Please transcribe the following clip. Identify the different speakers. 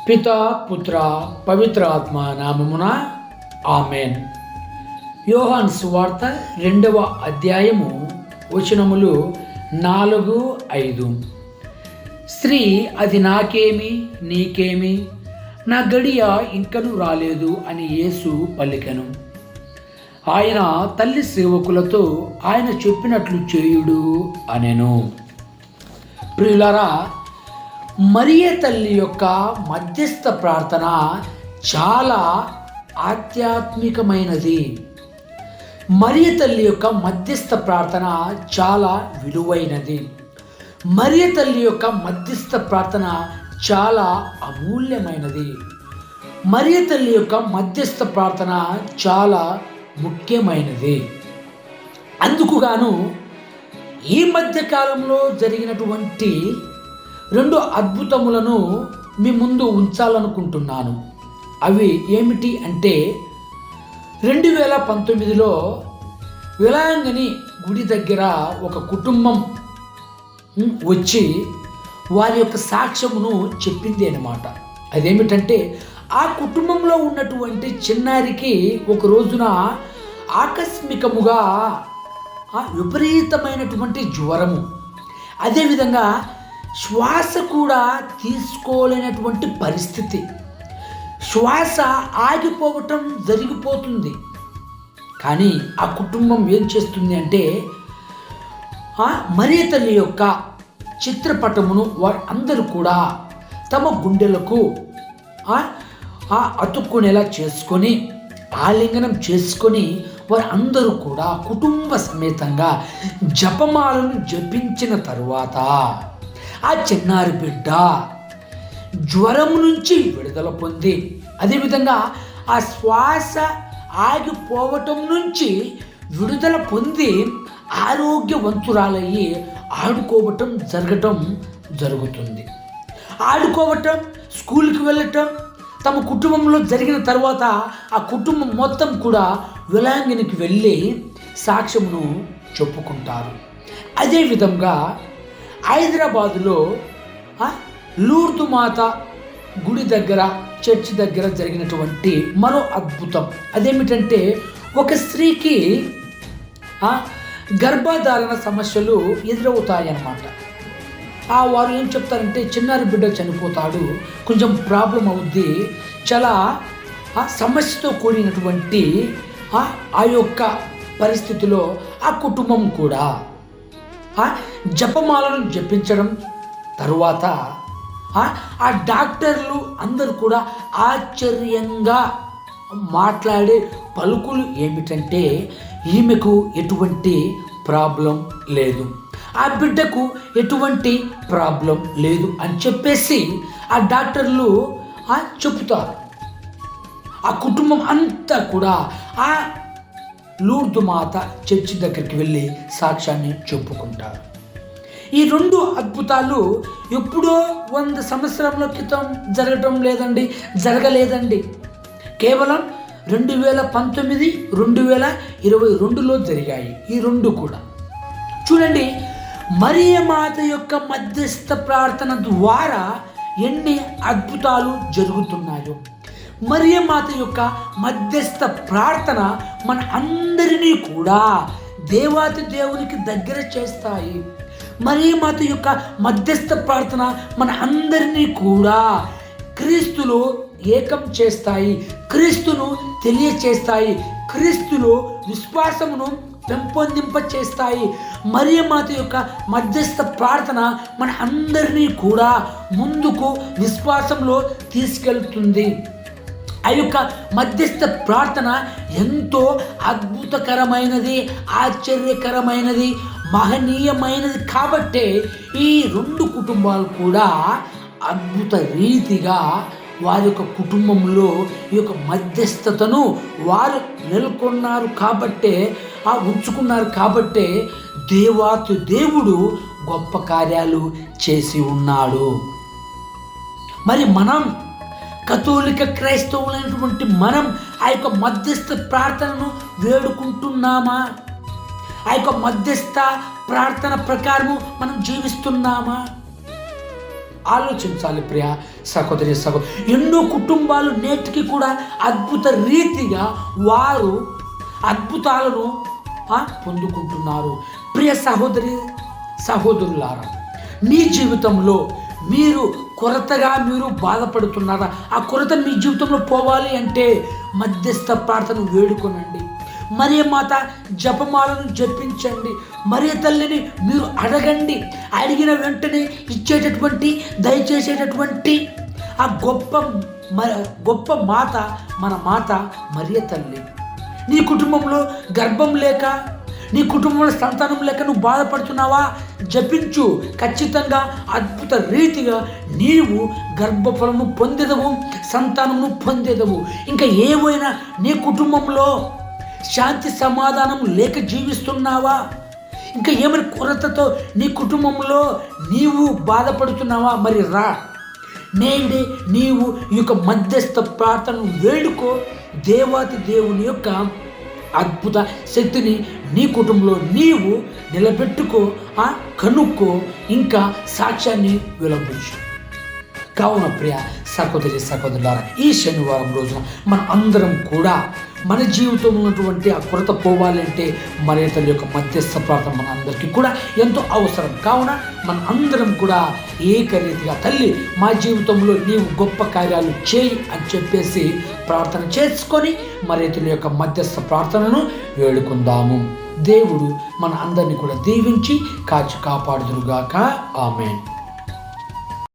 Speaker 1: పిత పుత్ర పవిత్ర ఆత్మ నామమున ఆమెన్. యోహాను సువార్త 2వ అధ్యాయము వచనములు 4-5. స్త్రీ, అది నాకేమి నీకేమి, నా గడియ ఇంకను రాలేదు అని యేసు పలికెను. ఆయన తల్లి సేవకులతో ఆయన చెప్పినట్లు చేయుడు అనెను. ప్రియులారా, మరియ తల్లి యొక్క మధ్యస్థ ప్రార్థన చాలా ఆధ్యాత్మికమైనది. మరియ తల్లి యొక్క మధ్యస్థ ప్రార్థన చాలా విలువైనది. మరియ తల్లి యొక్క మధ్యస్థ ప్రార్థన చాలా అమూల్యమైనది. మరియ తల్లి యొక్క మధ్యస్థ ప్రార్థన చాలా ముఖ్యమైనది. అందుకుగాను ఈ మధ్య కాలంలో జరిగినటువంటి 2 అద్భుతములను మీ ముందు ఉంచాలనుకుంటున్నాను. అవి ఏమిటి అంటే, 2019లో వేలాంగణి గుడి దగ్గర ఒక కుటుంబం వచ్చి వారి యొక్క సాక్ష్యమును చెప్పింది అన్నమాట. అదేమిటంటే, ఆ కుటుంబంలో ఉన్నటువంటి చిన్నారికి ఒక రోజున ఆకస్మికముగా విపరీతమైనటువంటి జ్వరము, అదేవిధంగా శ్వాస కూడా తీసుకోలేనటువంటి పరిస్థితి, శ్వాస ఆగిపోవటం జరిగిపోతుంది. కానీ ఆ కుటుంబం ఏం చేస్తుంది అంటే, మరియ తల్లి యొక్క చిత్రపటమును వారు అందరూ కూడా తమ గుండెలకు అతుక్కునేలా చేసుకొని, ఆలింగనం చేసుకొని, వారు అందరూ కూడా కుటుంబ సమేతంగా జపమాలను జపించిన తరువాత ఆ చిన్నారి బిడ్డ జ్వరం నుంచి విడుదల పొంది, అదేవిధంగా ఆ శ్వాస ఆగిపోవటం నుంచి విడుదల పొంది ఆరోగ్యవంతురాలయ్యి ఆడుకోవటం జరుగుతుంది. ఆడుకోవటం, స్కూల్కి వెళ్ళటం తమ కుటుంబంలో జరిగిన తర్వాత ఆ కుటుంబం మొత్తం కూడా వేలాంగణికి వెళ్ళి సాక్ష్యమును చెప్పుకుంటారు. అదేవిధంగా హైదరాబాదులో లూర్దు మాత గుడి దగ్గర, చర్చి దగ్గర జరిగినటువంటి మరో అద్భుతం. అదేమిటంటే, ఒక స్త్రీకి గర్భధారణ సమస్యలు ఎదురవుతాయన్నమాట. వారు ఏం చెప్తారంటే, చిన్నారి బిడ్డ చనిపోతాడు, కొంచెం ప్రాబ్లం అవుద్ది, చాలా సమస్యతో కూడినటువంటి ఆ యొక్క పరిస్థితిలో ఆ కుటుంబం కూడా జపమాలను జపించడం తరువాత ఆ డాక్టర్లు అందరూ కూడా ఆశ్చర్యంగా మాట్లాడే పలుకులు ఏమిటంటే, ఈమెకు ఎటువంటి ప్రాబ్లం లేదు, ఆ బిడ్డకు ఎటువంటి ప్రాబ్లం లేదు అని చెప్పేసి ఆ డాక్టర్లు చెబుతారు. ఆ కుటుంబం అంతా కూడా ఆ లూర్దు మాత చర్చి దగ్గరికి వెళ్ళి సాక్ష్యాన్ని చెప్పుకుంటారు. ఈ 2 అద్భుతాలు ఎప్పుడో 100 సంవత్సరాల క్రితం జరగలేదండి. కేవలం 2019, 2022లో జరిగాయి ఈ 2 కూడా. చూడండి, మరియ మాత యొక్క మధ్యస్థ ప్రార్థన ద్వారా ఎన్ని అద్భుతాలు జరుగుతున్నాయో. మరియ మాత యొక్క మధ్యస్థ ప్రార్థన మన అందరినీ కూడా దేవాతి దేవునికి దగ్గర చేస్తాయి. మరియ మాత యొక్క మధ్యస్థ ప్రార్థన మన అందరినీ కూడా క్రీస్తులో ఏకం చేస్తాయి, క్రీస్తును తెలియచేస్తాయి, క్రీస్తులో విశ్వాసమును పెంపొందింప చేస్తాయి. మరియ మాత యొక్క మధ్యస్థ ప్రార్థన మన అందరినీ కూడా ముందుకు విశ్వాసంలో తీసుకెళ్తుంది. ఆ యొక్క మధ్యస్థ ప్రార్థన ఎంతో అద్భుతకరమైనది, ఆశ్చర్యకరమైనది, మహనీయమైనది. కాబట్టే ఈ 2 కుటుంబాలు కూడా అద్భుత రీతిగా వారి యొక్క కుటుంబంలో ఈ యొక్క మధ్యస్థతను వారు నెలకొన్నారు కాబట్టే, ఉంచుకున్నారు కాబట్టే దేవాతి దేవుడు గొప్ప కార్యాలు చేసి ఉన్నాడు. మరి మనం కథోలిక క్రైస్తవులైనటువంటి మనం ఆ యొక్క మధ్యస్థ ప్రార్థనను వేడుకుంటున్నామా? ఆ యొక్క మధ్యస్థ ప్రార్థన ప్రకారము మనం జీవిస్తున్నామా? ఆలోచించాలి ప్రియ సహోదరి ఎన్నో కుటుంబాలు నేటికి కూడా అద్భుత రీతిగా వారు అద్భుతాలను పొందుకుంటున్నారు. ప్రియ సహోదరులారా, మీ జీవితంలో మీరు మీరు బాధపడుతున్నారా? ఆ కొరత మీ జీవితంలో పోవాలి అంటే మధ్యస్థ ప్రార్థన వేడుకొనండి. మరియ మాత జపమాలను జపించండి. మరియ తల్లిని మీరు అడగండి. అడిగిన వెంటనే ఇచ్చేటటువంటి దయచేసేటటువంటి ఆ గొప్ప మాత మన మాత మరియ తల్లి. నీ కుటుంబంలో గర్భం లేక, నీ కుటుంబంలో సంతానం లేక నువ్వు బాధపడుతున్నావా? జపించు. ఖచ్చితంగా అద్భుత రీతిగా నీవు గర్భఫలము పొందేదవు, సంతానమును పొందేదవు. ఇంకా ఏవైనా నీ కుటుంబంలో శాంతి సమాధానం లేక జీవిస్తున్నావా? ఇంకా ఏమైనా కొరతతో నీ కుటుంబంలో నీవు బాధపడుతున్నావా? మరి రా, నేడే నీవు ఈ యొక్క మధ్యస్థ ప్రార్థనను వేడుకో. దేవాతి దేవుని యొక్క అద్భుత శక్తిని నీ కుటుంబంలో నీవు నిలబెట్టుకో, కనుక్కో, ఇంకా సాక్ష్యాన్ని వెలువరించు. కావున ప్రియ సహోదరులారా, ఈ శనివారం రోజున మన అందరం కూడా మన జీవితంలో ఉన్నటువంటి ఆ కొరత పోవాలంటే మరియ తల్లి యొక్క మధ్యస్థ ప్రార్థన మన అందరికీ కూడా ఎంతో అవసరం. కావున మన అందరం కూడా ఏకరీతిగా తల్లి మా జీవితంలో నీవు గొప్ప కార్యాలు చేయి అని చెప్పేసి ప్రార్థన చేసుకొని మరియ తల్లి యొక్క మధ్యస్థ ప్రార్థనను వేడుకుందాము. దేవుడు మన అందరినీ కూడా దీవించి కాచి కాపాడుదురుగాక. ఆమేన్.